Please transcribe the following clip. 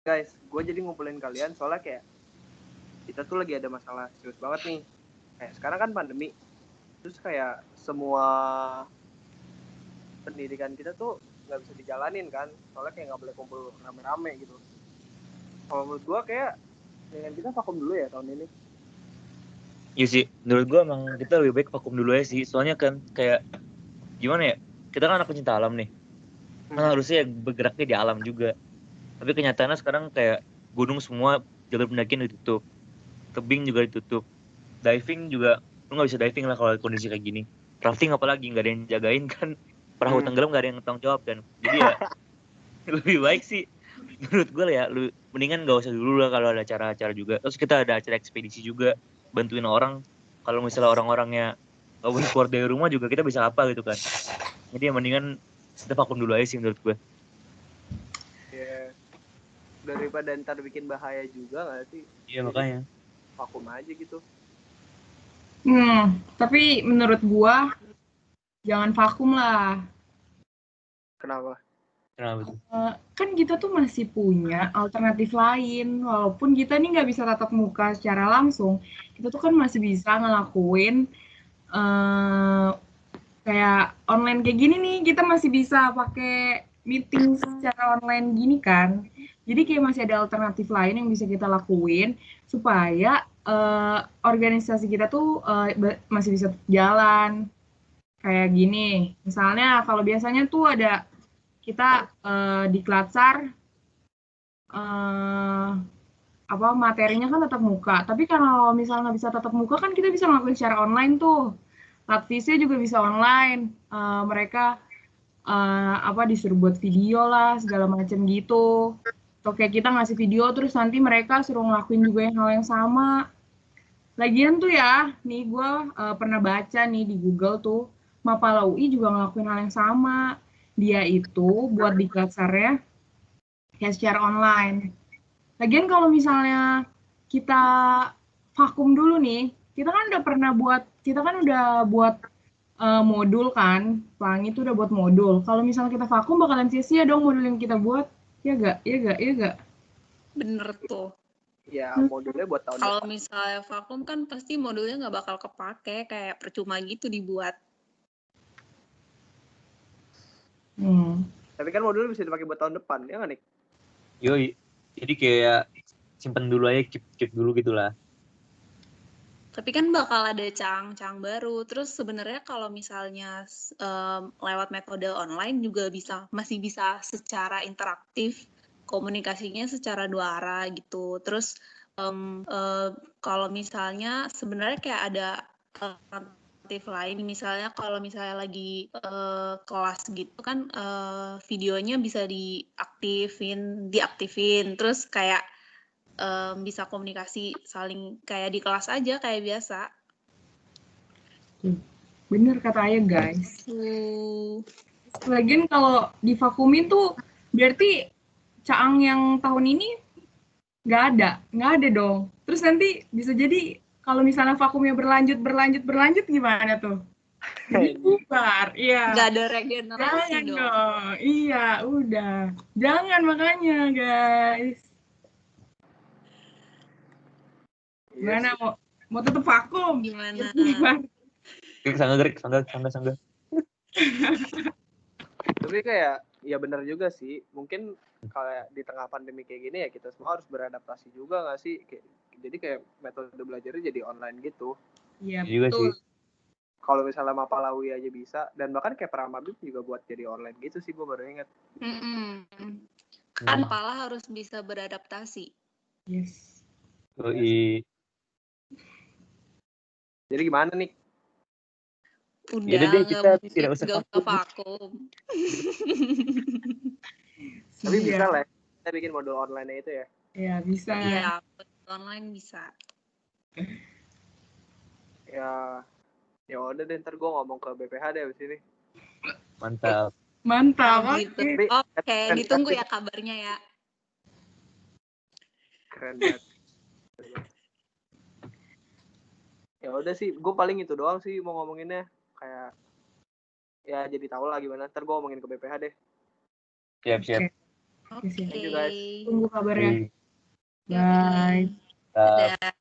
guys, gue jadi ngumpulin kalian soalnya kayak kita tuh lagi ada masalah serius banget nih. Kayak sekarang kan pandemi, terus kayak semua pendidikan kita tuh nggak bisa dijalanin kan, soalnya kayak nggak boleh kumpul rame-rame gitu. Kalau menurut gue kayak dengan kita vakum dulu ya tahun ini. Iya sih, menurut gue emang kita lebih baik vakum dulu aja sih. Soalnya kan kayak gimana ya, kita kan anak pencinta alam nih. Kan harusnya bergeraknya di alam juga. Tapi kenyataannya sekarang kayak gunung semua jalur pendakian ditutup, tebing juga ditutup, diving juga lu nggak bisa diving lah kalau kondisi kayak gini. Rafting apalagi nggak ada yang jagain kan, perahu tenggelam nggak ada yang tanggung jawab kan. Jadi ya lebih baik sih menurut gue ya, lu mendingan nggak usah dulu lah kalau ada acara-acara juga. Terus kita ada acara ekspedisi juga, bantuin orang. Kalau misalnya orang-orangnya nggak boleh keluar dari rumah juga kita bisa apa gitu kan. Jadi ya mendingan kita vakum dulu aja sih menurut gue. Ya, daripada ntar bikin bahaya juga nggak sih? Iya makanya. Vakum aja gitu. Tapi menurut gua jangan vakum lah. Kenapa? Kenapa tuh? Kan kita tuh masih punya alternatif lain. Walaupun kita nih nggak bisa tatap muka secara langsung, kita tuh kan masih bisa ngelakuin kayak online kayak gini nih. Kita masih bisa pakai meeting secara online gini kan. Jadi kayak masih ada alternatif lain yang bisa kita lakuin supaya organisasi kita tuh masih bisa jalan. Kayak gini, misalnya kalau biasanya tuh ada kita di Klatsar materinya kan tatap muka. Tapi kalau misalnya nggak bisa tatap muka kan kita bisa ngelakuin secara online tuh. Praktisnya juga bisa online. Mereka disuruh buat video lah segala macam gitu. Atau kayak kita ngasih video terus nanti mereka suruh ngelakuin juga hal yang sama. Lagian tuh ya, nih gue pernah baca nih di Google tuh, Mapala UI juga ngelakuin hal yang sama. Dia itu buat di Klatsarnya ya secara online. Lagian kalau misalnya kita vakum dulu nih, kita kan udah buat modul kan, Pelangi itu udah buat modul. Kalau misalnya kita vakum bakalan sia-sia dong modul yang kita buat, ya gak? Bener tuh. Ya modulnya buat tahun kalau misalnya vakum kan pasti modulnya nggak bakal kepake, kayak percuma gitu dibuat. Tapi kan modulnya bisa dipakai buat tahun depan, ya nggak Nick? Yoi, jadi kayak simpen dulu aja, keep dulu gitulah. Tapi kan bakal ada cang baru. Terus sebenarnya kalau misalnya lewat metode online juga masih bisa secara interaktif, komunikasinya secara dua arah gitu. Terus kalau misalnya sebenarnya kayak ada alternatif lain, misalnya kalau misalnya lagi kelas gitu kan videonya bisa diaktifin, terus kayak bisa komunikasi saling kayak di kelas aja kayak biasa. Bener kata Ayah guys. Lagian kalau divakumin tuh berarti Caang yang tahun ini nggak ada dong. Terus nanti bisa jadi kalau misalnya vakumnya berlanjut gimana tuh? Jadi bubar, iya. Nggak ada regenerasi Jangan dong. Iya, udah. Jangan makanya guys. Gimana mau tetap vakum? Gimana? Sangga. Tapi kayak ya benar juga sih. Mungkin kalau di tengah pandemi kayak gini ya kita semua harus beradaptasi juga nggak sih? Jadi kayak metode belajarnya jadi online gitu. Iya betul. Kalau misalnya Mapalawi aja bisa, dan bahkan kayak Pramabib juga buat jadi online gitu sih, gue baru ingat. Kan Mapala harus bisa beradaptasi. Yes. Jadi gimana nih? Udah, deh, kita tidak usah vakum. Tapi bisa lah, kita bikin modul online itu ya. Iya, bisa. Iya, online bisa. Ya udah deh, ntar gue ngomong ke BPH deh abis ini. Mantap. Gitu. Oke, ditunggu ya kabarnya ya. Keren banget. Ya udah sih, gue paling itu doang sih mau ngomonginnya. Kayak ya jadi tahu lah gimana. Ntar gue ngomongin ke BPH deh. Siap. Oke, siap. Thank you, guys. Tunggu kabarnya. Oke. Bye. Dadah. Dadah.